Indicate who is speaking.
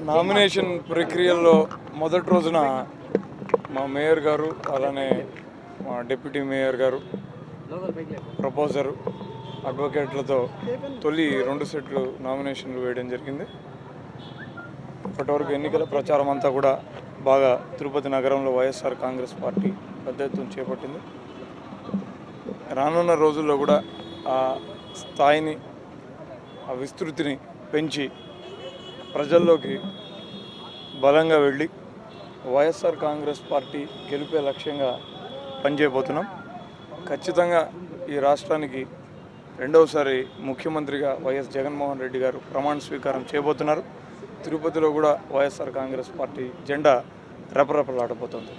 Speaker 1: Nomination ప్రక్రియలో మొదటి రోజున మా మేయర్ గారు అలానే మా డిప్యూటీ మేయర్ గారు ప్రపోజర్ అడ్వకేట్లతో తొలి 2 సెట్లు నామినేషన్లు వేయడం జరిగింది. ఇప్పటివరకు ఎన్నికల ప్రచారం అంతా కూడా బాగా తిరుపతి నగరంలో వైఎస్ఆర్ కాంగ్రెస్ పార్టీ పెద్ద ఎత్తున చేపట్టింది. రానున్న రోజుల్లో కూడా ఆ స్థాయిని ఆ విస్తృతిని పెంచి ప్రజల్లోకి బలంగా వెళ్ళి వైఎస్ఆర్ కాంగ్రెస్ పార్టీ గెలిపే లక్ష్యంగా పనిచేయబోతున్నాం. ఖచ్చితంగా ఈ రాష్ట్రానికి రెండవసారి ముఖ్యమంత్రిగా వైఎస్ జగన్మోహన్ రెడ్డి గారు ప్రమాణ స్వీకారం చేయబోతున్నారు. తిరుపతిలో కూడా వైఎస్ఆర్ కాంగ్రెస్ పార్టీ జెండా రెపరెపలాడబోతోంది.